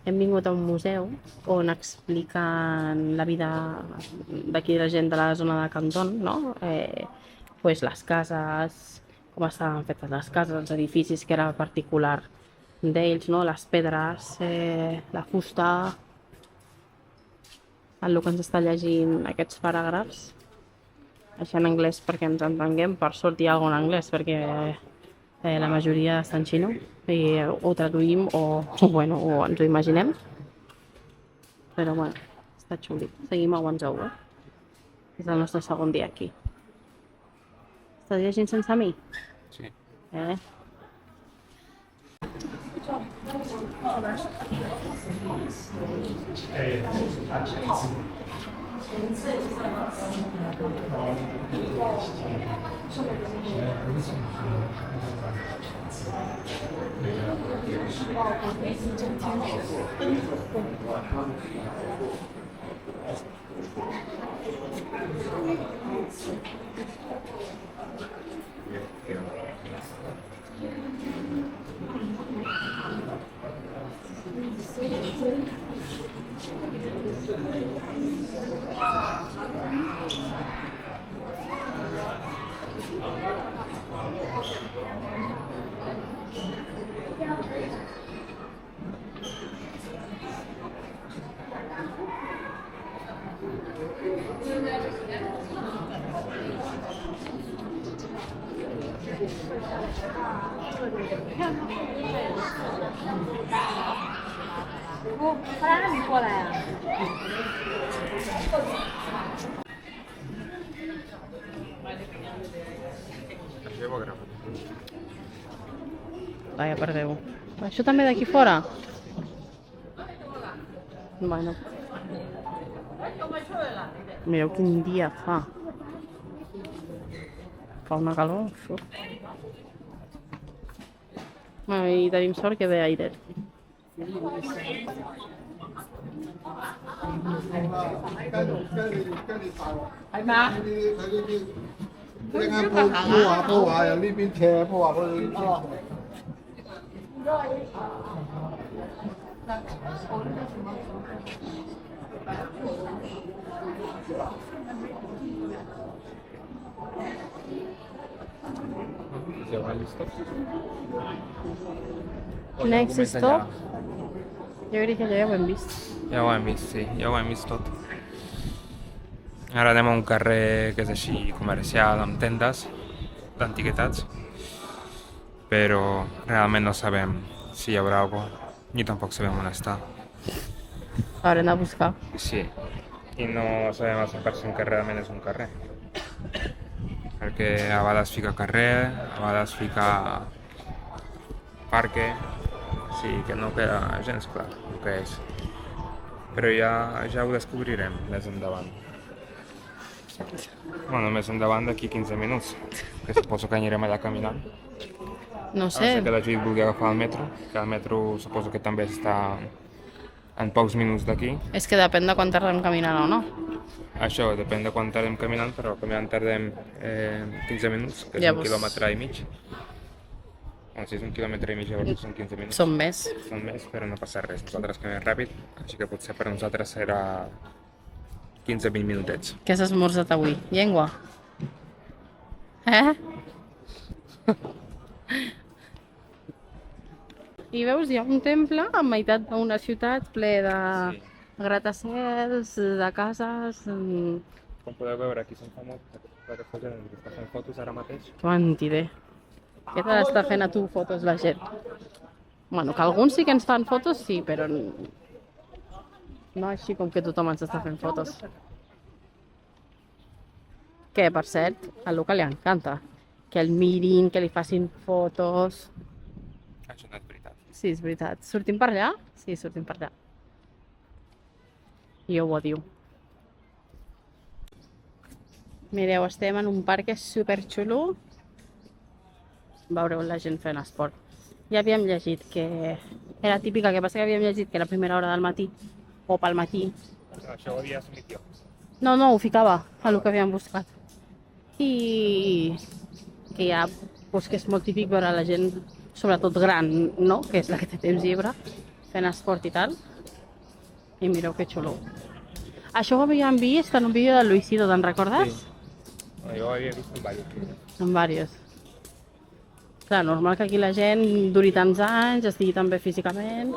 Hem vingut a un museu on expliquen la vida d'aquí la gent de la zona de Canton, no? Pues les cases, com estaven fetes les cases, els edificis que era particular d'ells, no? Les pedres, la fusta, el que ens està llegint aquests paràgrafs. Això en anglès perquè ens entenguem, per sort hi ha alguna en anglès perquè la majoria està en xino i ho traduïm o ens ho imaginem. Però bueno, està xuli. Seguim a Guangzhou, És el nostre segon dia aquí. Estàs llegint sense mi? Sí. Vaja, per Déu. Això també d'aquí fora? Bueno. Mireu quin dia fa. Fa una calor. I tenim sort que ve aire. 係嘛？你啱鋪下由呢邊斜鋪下嗰度。哦。Next stop? Jo crec que allà ja ho hem vist. Ja ho hem vist, sí, ja ho hem vist tot. Ara anem a un carrer que és així comercial, amb tendes d'antiguitats, però realment no sabem si hi haurà alguna cosa, ni tampoc sabem on està. Haurem de buscar. Sí, i no sabem al 100% que realment és un carrer. Perquè a vegades fica carrer, a vegades fica parque, sí que no queda gens clar el que és. Però ja ho descobrirem més endavant. Bueno, més endavant d'aquí 15 minuts, que suposo que anirem allà caminant. No A sé. no ser que la Judit vulgui agafar el metro, que el metro suposo que també està en pocs minuts d'aquí. És que depèn de quan tardem caminant o no. Això depèn de quan tardem caminant, però caminant tardem 15 minuts, que és Llavors- un quilòmetre i mig. Bueno, si és un quilòmetre i mig, llavors són 15 minuts. Som més. Són més, però no passa res. Nosaltres caminem ràpid, així que potser per nosaltres serà 15-20 minutets. Què has esmorzat avui? Llengua? I veus, hi ha un temple en meitat d'una ciutat ple de Sí. gratacels, de cases... Com podeu veure, aquí són famosos aquesta gent que està fent fotos ara mateix. Que mentider. Què te l'està fent a tu fotos la gent? Bueno, que alguns sí que ens fan fotos, sí, però no així com que tothom ens està fent fotos. Que, per cert, a Luca li encanta. Que el mirin, que li facin fotos... Això no és veritat. Sí, és veritat. Sortim per allà? Sí, sortim per allà. I ho diu. Mireu, estem en un parc superxulo. Veureu la gent fent esport. Ja havíem llegit que era típica, que passa que havíem llegit que era a primera hora del matí, o pel matí. Això ho havia assumit jo. No, ho ficava a lo que havíem buscat. I que ja, doncs que és molt típic veure la gent, sobretot gran, no? Que és la que té temps lliure, fent esport i tal. I mireu que xulo. Això ho havíem vist en un vídeo de Luisito, te'n recordes? Sí. Jo ho havia vist en diversos vídeos. En diversos. Clar, normal que aquí la gent duri tants anys, estigui tan bé físicament.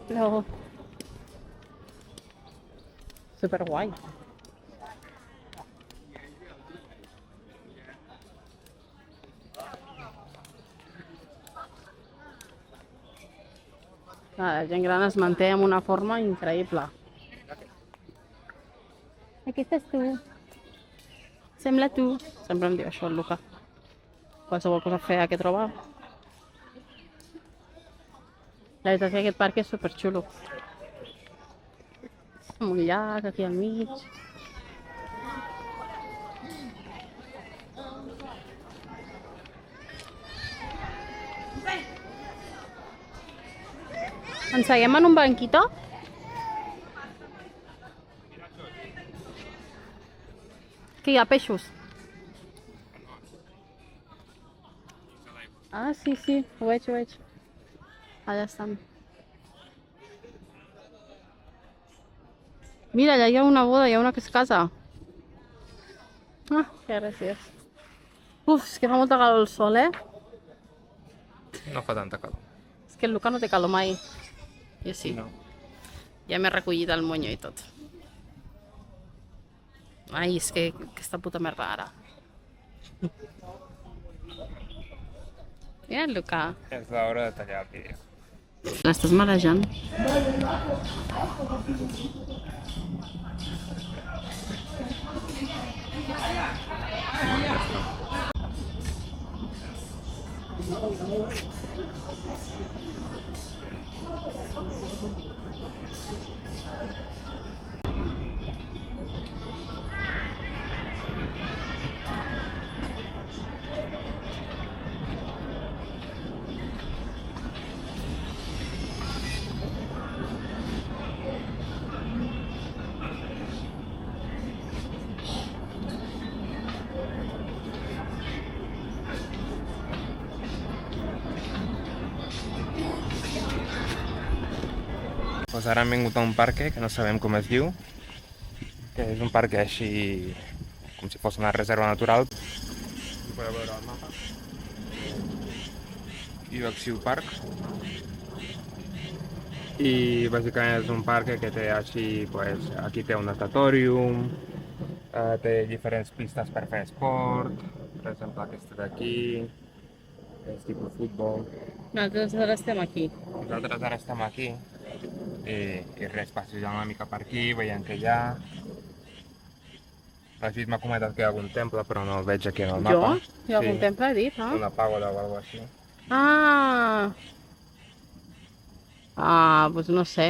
No. Super guai. La gent gran es manté amb una forma increïble. Aquesta és tu. Sembla tu. Sempre em diu això el Luca. Qualsevol cosa fea que troba. La veritat és que aquest parc és superxulo. Amb un llac aquí al mig. Ens seguem en un banquito? Que hi ha peixos. Ah, sí, sí, ho veig, ho veig. Allà estan. Mira, allà hi ha una boda, hi ha una que es casa. Ah, que gràcies. Uf, és que fa molta calor el sol, eh? No fa tanta calor. És que el Luca no té calor mai. Jo sí. No. Ja m'he recollit el monyo i tot. Ai, és que aquesta puta merda ara. Mira el Luca. És l'hora de tallar el vídeo. L'estàs marejant? Pues ara hem vingut a un parc que no sabem com es diu, que és un parc així com si fos una reserva natural. Ho podeu veure al mapa. Ivaxiu Park. I bàsicament és un parc que té així, pues, aquí té un natatòrium, té diferents pistes per fer esport, per exemple aquesta d'aquí, és tipus futbol. Nosaltres ara estem aquí. Nosaltres ara estem aquí i res, passejant una mica per aquí, veient que hi ha. La Judit m'ha comentat que hi ha algun temple, però no el veig aquí en el mapa. Jo? Hi ha algun temple, he dit, no? Una pagoda o alguna així. Ah! Ah, doncs no sé.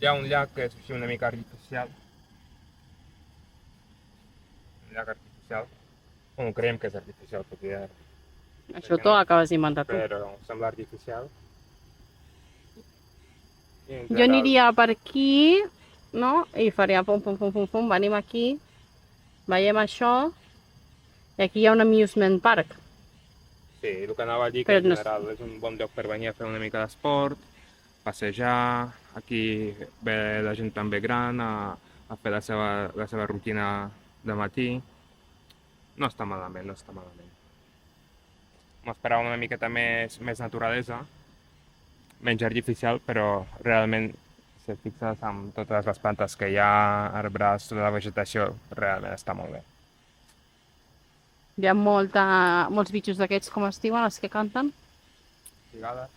Hi ha un llac que és així una mica artificial. Un llac artificial. Bueno, creiem que és artificial, perquè ja... Això t'ho acabes d'inventar tu. Però sembla artificial. Jo aniria per aquí, no? I faria pum, pum, pum, pum, pum, venim aquí, veiem això, i aquí hi ha un amusement park. Sí, el que anava a dir que en general és un bon lloc per venir a fer una mica d'esport, passejar, aquí ve la gent també gran a fer la seva rutina de matí. No està malament, no està malament. M'esperava una miqueta més naturalesa, menys artificial, però realment, si et fixes amb totes les plantes que hi ha, arbres, tota la vegetació, realment està molt bé. Hi ha molts bitxos d'aquests, com es diuen, els que canten. Cigales.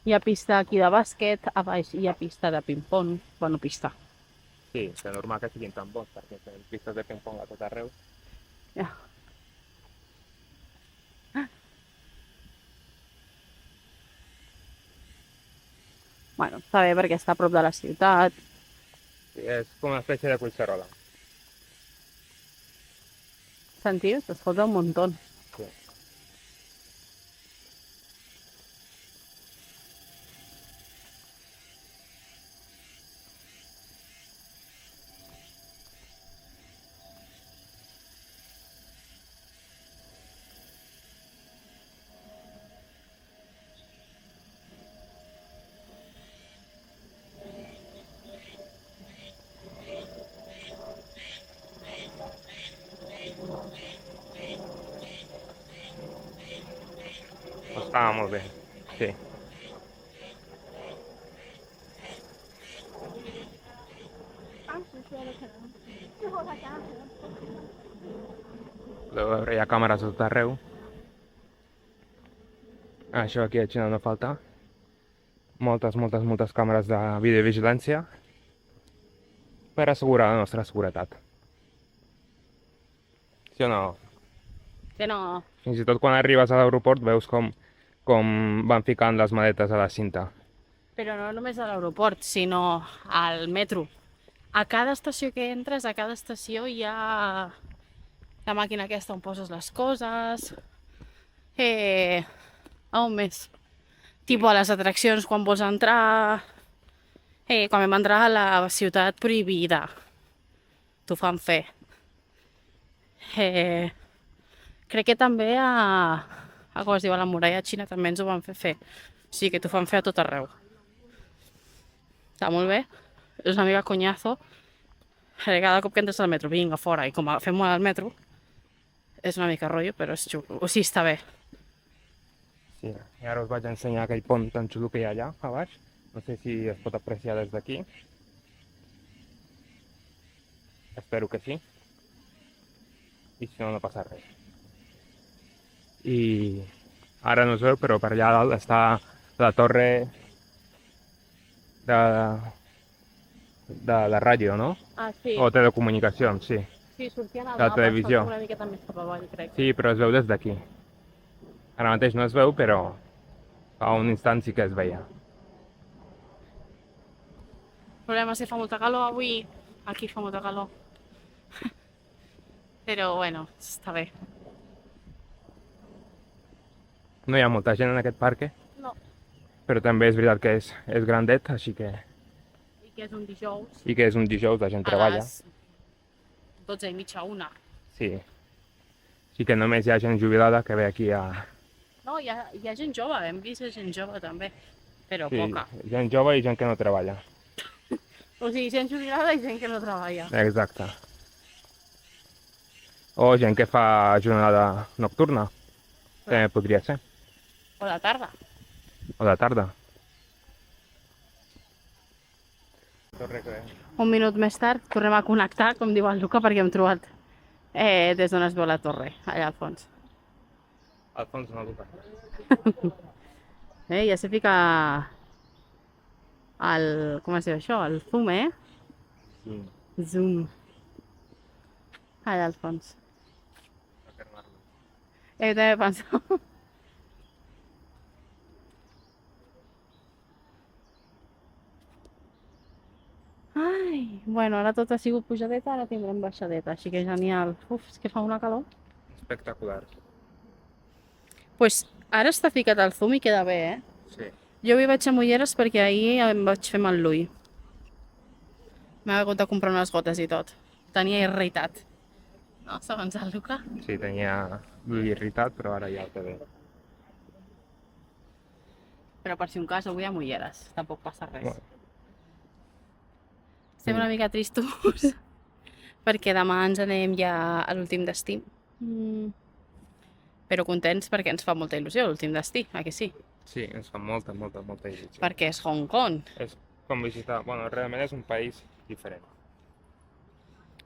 Hi ha pista aquí de bàsquet, a baix hi ha pista de ping-pong. Bueno, pista. Sí, és normal que siguin tan bons, perquè tenen pistes de ping-pong a tot arreu. Ja. Bueno, està bé perquè està a prop de la ciutat. Sí, és com una espècie de Collserola. Sentiu? S'escolta un muntó. Sí. Estava molt bé, sí. Podeu veure, hi ha càmeres a tot arreu. Això aquí a Xina no falta. Moltes càmeres de videovigilància per assegurar la nostra seguretat. Sí o no? Sí, no. Fins i tot quan arribes a l'aeroport veus com van ficant les maletes a la cinta. Però no només a l'aeroport, sinó al metro. A cada estació que entres, a cada estació hi ha la màquina aquesta on poses les coses. A on més? Tipo a les atraccions quan vols entrar. Quan vam entrar a la ciutat prohibida. T'ho fan fer. Crec que també com es diu, a la muralla xina també ens ho van fer. O sigui que t'ho fan fer a tot arreu. Està molt bé. És una mica conyazo. Cada cop que entres al metro, vinga, fora, i com fem molt al metro, és una mica rotllo, però és xulo. O sigui, està bé. Sí, i ara us vaig ensenyar aquell pont tan xulo que hi ha allà, a baix. No sé si es pot apreciar des d'aquí. Espero que sí. I si no, no passa res. I ara no es veu, però per allà dalt està la torre de la ràdio, no? Ah, sí. O telecomunicacions, sí. Sí, sortien al La mapa, televisió. una miqueta més cap avall, crec. Sí, però es veu des d'aquí. Ara mateix no es veu, però fa un instant sí que es veia. El problema és que fa molta calor avui. Aquí fa molta calor. Però, bueno, està bé. No hi ha molta gent en aquest parc, No. però també és veritat que és grandet, així que... I que és un dijous. I que és un dijous, la gent treballa. A les 12:30, 1. Sí. Sí que només hi ha gent jubilada que ve aquí a... No, hi ha gent jove, hem vist gent jove també, però Sí, poca. gent jove i gent que no treballa. O sigui, gent jubilada i gent que no treballa. Exacte. O gent que fa jornada nocturna, també podria ser. O de tarda. O de tarda. Un minut més tard tornem a connectar, com diu el Luca, perquè hem trobat des d'on es veu la torre, allà al fons. Al fons no, Luca. Ja se fica com es diu això? El zoom, Sí. Zoom. Allà al fons. Jo també penso. Ai, bueno, ara tot ha sigut pujadeta, ara tindrem baixadeta, així que genial. Uf, és que fa una calor. Espectacular. Pues ara està ficat al zoom i queda bé, Sí. Jo avui vaig amb ulleres perquè ahir em vaig fer mal l'ull. M'he hagut de comprar unes gotes i tot. Tenia irritat. No, segons el Luca? Sí, tenia l'ull irritat, però ara ja ho té bé. Però per si un cas avui amb ulleres, tampoc passa res. Bueno. Estem una mica tristos perquè demà ens anem ja a l'últim destí. Però contents perquè ens fa molta il·lusió l'últim destí, que sí? Sí, ens fa molta il·lusió. Perquè és Hong Kong. És com visitar... Bueno, realment és un país diferent.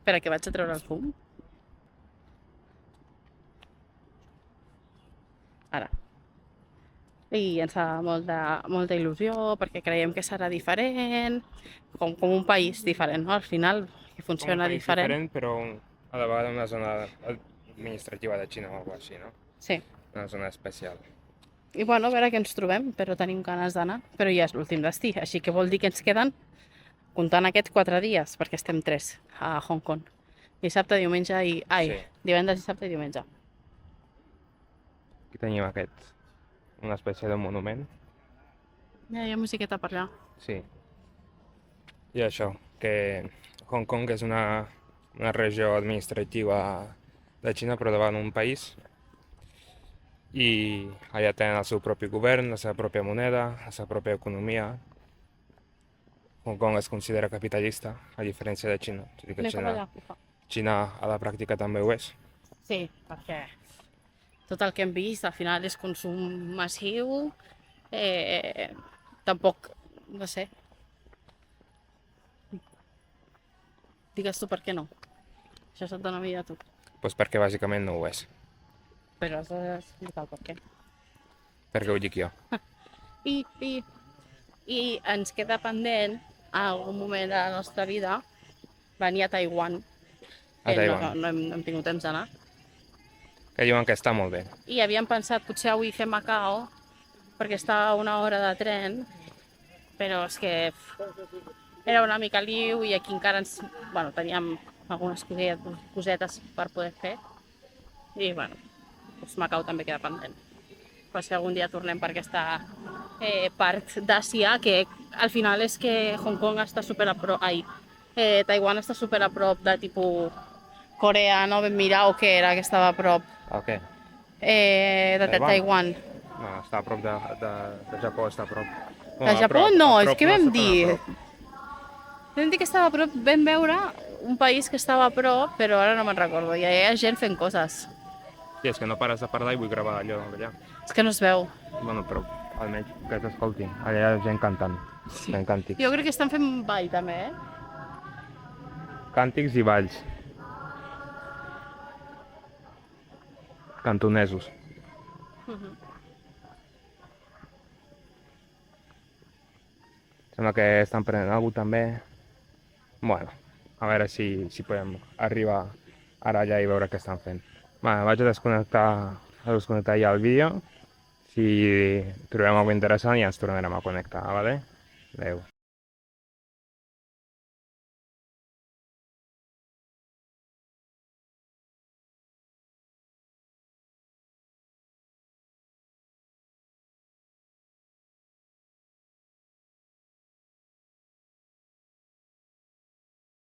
Per a què vaig a treure el fum? Ara. I ens fa molta il·lusió perquè creiem que serà diferent, com un país diferent, no? Al final, que funciona Com un país diferent. però a la vegada una zona administrativa de Xina o alguna cosa així, no? Sí. Una zona especial. I bueno, a veure què ens trobem, però tenim ganes d'anar. Però ja és l'últim destí, així que vol dir que ens queden, comptant aquests 4 dies, perquè estem 3 a Hong Kong. Dissabte, diumenge i... Sí. Divendres, dissabte i diumenge. Aquí tenim una espècie de monument. Ja hi ha musiqueta per allà. Sí. I això, que Hong Kong és una regió administrativa de Xina, però davant un país. I allà tenen el seu propi govern, la seva pròpia moneda, la seva pròpia economia. Hong Kong es considera capitalista, a diferència de Xina. Tot i que Anem cap allà. Xina a la pràctica també ho és. Sí, perquè tot el que hem vist al final és consum massiu, tampoc, no sé, digues tu per què no. Això se't dona vida a tu, Pues perquè bàsicament no ho és. però has d'explicar el per què. Perquè ho dic jo. I ens queda pendent, en algun moment de la nostra vida, venir a Taiwan. A Taiwan. No hem tingut temps d'anar. Que diuen que està molt bé. I havíem pensat, potser avui fem Macao, perquè està a una hora de tren, però és que era una mica liu i aquí encara teníem algunes cosetes per poder fer. I doncs Macao també queda pendent. Per si algun dia tornem per aquesta part d'Àsia, que al final és que Hong Kong està super a prop, Taiwan està super a prop de tipus Corea, no vam mirar o què era que estava a prop El què? de Taiwan. No, està a prop de Japó, està a prop. De Japó no, és que vam dir... Vam dir que estava a prop, vam veure un país que estava a prop, però ara no me'n recordo, i hi ha gent fent coses. Sí, és que no pares de parlar i vull gravar allò d'allà. És que no es veu. Bueno, però almenys que t'escoltin. Allà hi ha gent cantant. Fent càntics. Jo crec que estan fent ball també, Càntics i balls. Cantonesos. Sembla que estan prenent alguna cosa també. Bueno, a veure si podem arribar ara allà i veure què estan fent. Vaig a desconnectar ja el vídeo. Si trobem alguna cosa interessant ja ens tornarem a connectar, vale? Adéu.